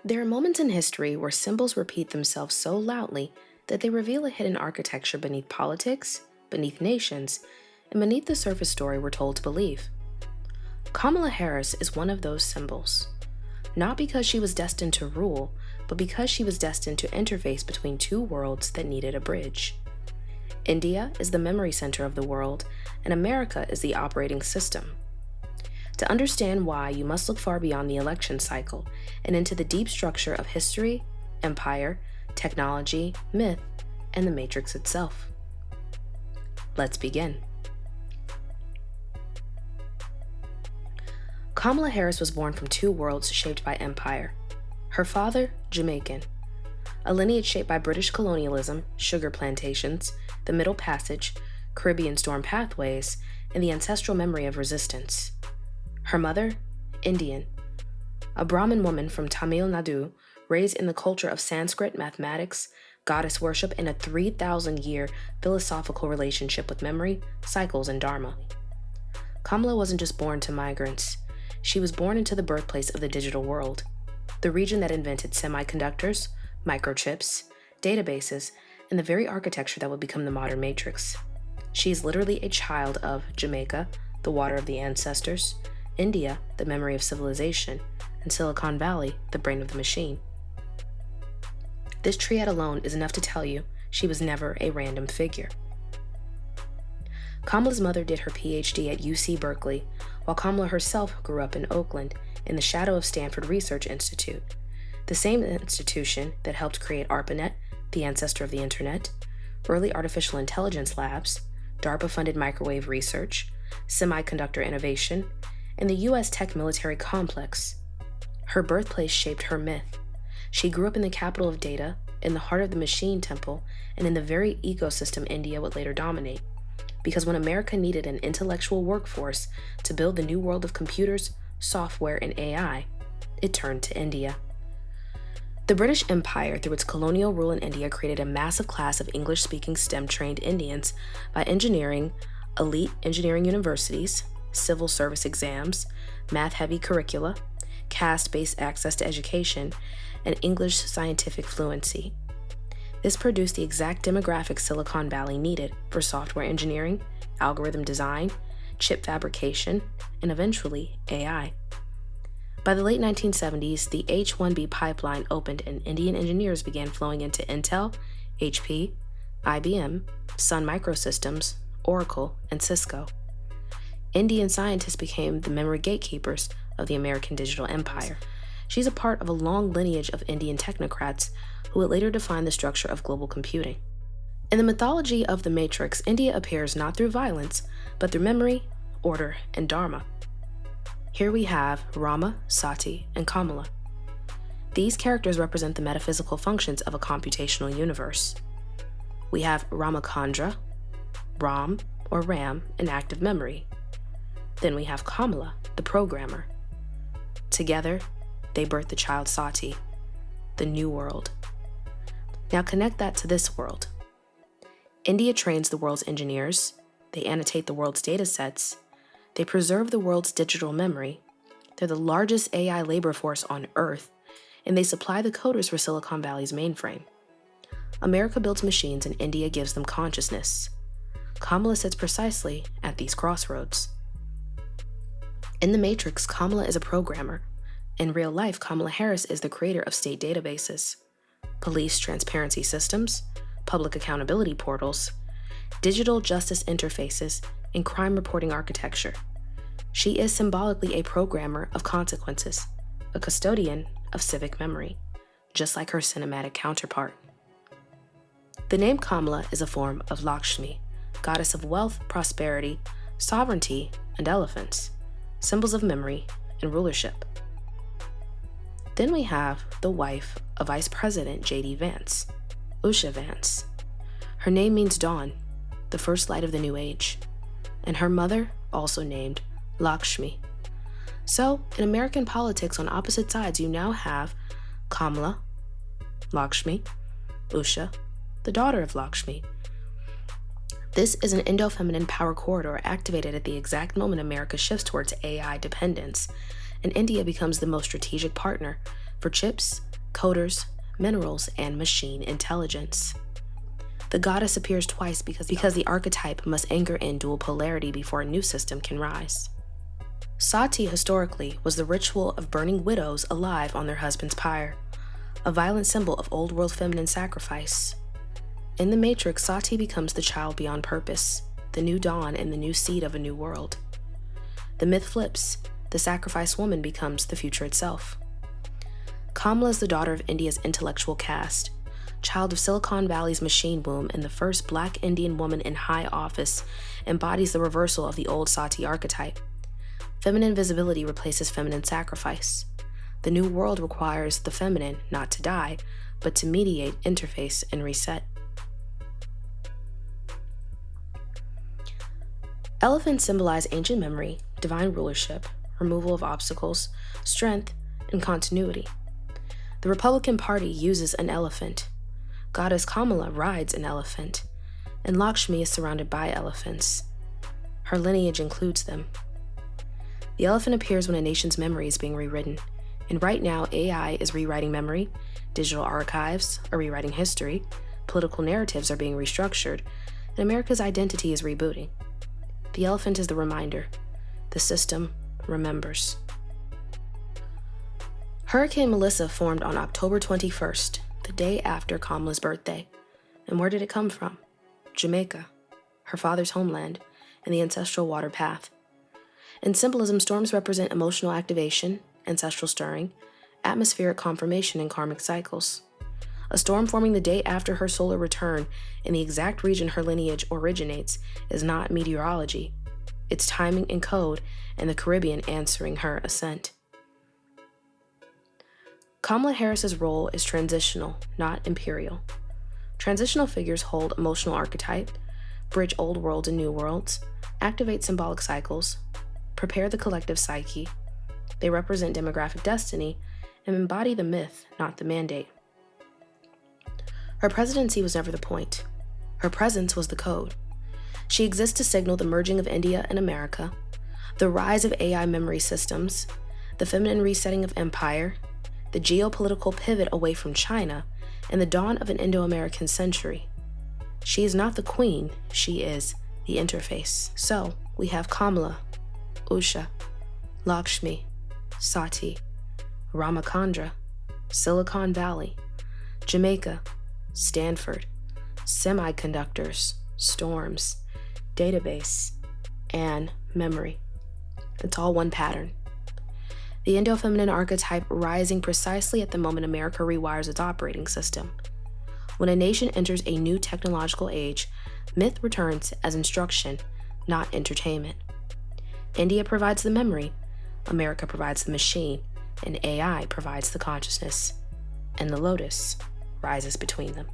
There are moments in history where symbols repeat themselves so loudly that they reveal a hidden architecture beneath politics, beneath nations, and beneath the surface story we're told to believe. Kamala Harris is one of those symbols. Not because she was destined to rule, but because she was destined to interface between two worlds that needed a bridge. India is the memory center of the world, and America is the operating system. To understand why, you must look far beyond the election cycle and into the deep structure of history, empire, technology, myth, and the matrix itself. Let's begin. Kamala Harris was born from two worlds shaped by empire. Her father, Jamaican, a lineage shaped by British colonialism, sugar plantations, the Middle Passage, Caribbean storm pathways, and the ancestral memory of resistance. Her mother, Indian, a Brahmin woman from Tamil Nadu, raised in the culture of Sanskrit mathematics, goddess worship, and a 3,000-year philosophical relationship with memory, cycles, and dharma. Kamala wasn't just born to migrants. She was born into the birthplace of the digital world, the region that invented semiconductors, microchips, databases, and the very architecture that would become the modern matrix. She is literally a child of Jamaica, the water of the ancestors, India, the memory of civilization, and Silicon Valley, the brain of the machine. This triad alone is enough to tell you she was never a random figure. Kamala's mother did her PhD at UC Berkeley, while Kamala herself grew up in Oakland in the shadow of Stanford Research Institute, the same institution that helped create ARPANET, the ancestor of the internet, early artificial intelligence labs, DARPA-funded microwave research, semiconductor innovation, and the U.S. tech military complex. Her birthplace shaped her myth. She grew up in the capital of data, in the heart of the machine temple, and in the very ecosystem India would later dominate. Because when America needed an intellectual workforce to build the new world of computers, software, and AI, it turned to India. The British Empire, through its colonial rule in India, created a massive class of English-speaking STEM-trained Indians by engineering elite engineering universities, civil service exams, math-heavy curricula, caste-based access to education, and English scientific fluency. This produced the exact demographic Silicon Valley needed for software engineering, algorithm design, chip fabrication, and eventually AI. By the late 1970s, the H-1B pipeline opened and Indian engineers began flowing into Intel, HP, IBM, Sun Microsystems, Oracle, and Cisco. Indian scientists became the memory gatekeepers of the American digital empire. She's a part of a long lineage of Indian technocrats who would later define the structure of global computing. In the mythology of the Matrix, India appears not through violence, but through memory, order, and dharma. Here we have Rama, Sati, and Kamala. These characters represent the metaphysical functions of a computational universe. We have Rama-Kandra, Ram, or Ram, an active memory. Then we have Kamala, the programmer. Together, they birth the child Sati, the new world. Now connect that to this world. India trains the world's engineers, they annotate the world's data sets, they preserve the world's digital memory, they're the largest AI labor force on Earth, and they supply the coders for Silicon Valley's mainframe. America builds machines and India gives them consciousness. Kamala sits precisely at these crossroads. In the Matrix, Kamala is a programmer. In real life, Kamala Harris is the creator of state databases, police transparency systems, public accountability portals, digital justice interfaces, and crime reporting architecture. She is symbolically a programmer of consequences, a custodian of civic memory, just like her cinematic counterpart. The name Kamala is a form of Lakshmi, goddess of wealth, prosperity, sovereignty, and elephants, symbols of memory and rulership. Then we have the wife of Vice President J.D. Vance, Usha Vance. Her name means dawn, the first light of the new age, and her mother also named Lakshmi. So, in American politics on opposite sides, you now have Kamala, Lakshmi, Usha, the daughter of Lakshmi. This is an Indo-feminine power corridor activated at the exact moment America shifts towards AI dependence, and India becomes the most strategic partner for chips, coders, minerals, and machine intelligence. The goddess appears twice because the archetype must anchor in dual polarity before a new system can rise. Sati historically was the ritual of burning widows alive on their husband's pyre, a violent symbol of old world feminine sacrifice. In the Matrix, Sati becomes the child beyond purpose, the new dawn and the new seed of a new world. The myth flips, the sacrificed woman becomes the future itself. Kamala is the daughter of India's intellectual caste, child of Silicon Valley's machine womb, and the first Black Indian woman in high office, embodies the reversal of the old Sati archetype. Feminine visibility replaces feminine sacrifice. The new world requires the feminine not to die, but to mediate, interface, and reset. Elephants symbolize ancient memory, divine rulership, removal of obstacles, strength, and continuity. The Republican Party uses an elephant. Goddess Kamala rides an elephant, and Lakshmi is surrounded by elephants. Her lineage includes them. The elephant appears when a nation's memory is being rewritten, and right now AI is rewriting memory, digital archives are rewriting history, political narratives are being restructured, and America's identity is rebooting. The elephant is the reminder. The system remembers. Hurricane Melissa formed on October 21st, the day after Kamala's birthday. And where did it come from? Jamaica, her father's homeland, and the ancestral water path. In symbolism, storms represent emotional activation, ancestral stirring, atmospheric confirmation, and karmic cycles. A storm forming the day after her solar return in the exact region her lineage originates is not meteorology. It's timing and code, and the Caribbean answering her ascent. Kamala Harris's role is transitional, not imperial. Transitional figures hold emotional archetype, bridge old worlds and new worlds, activate symbolic cycles, prepare the collective psyche. They represent demographic destiny and embody the myth, not the mandate. Her presidency was never the point. Her presence was the code. She exists to signal the merging of India and America, the rise of AI memory systems, the feminine resetting of empire, the geopolitical pivot away from China, and the dawn of an Indo-American century. She is not the queen, she is the interface. So, we have Kamala, Usha, Lakshmi, Sati, Rama-Kandra, Silicon Valley, Jamaica, Stanford, semiconductors, storms, database, and memory. It's all one pattern. The Indo-feminine archetype rising precisely at the moment America rewires its operating system. When a nation enters a new technological age, myth returns as instruction, not entertainment. India provides the memory, America provides the machine, and AI provides the consciousness. And the lotus rises between them.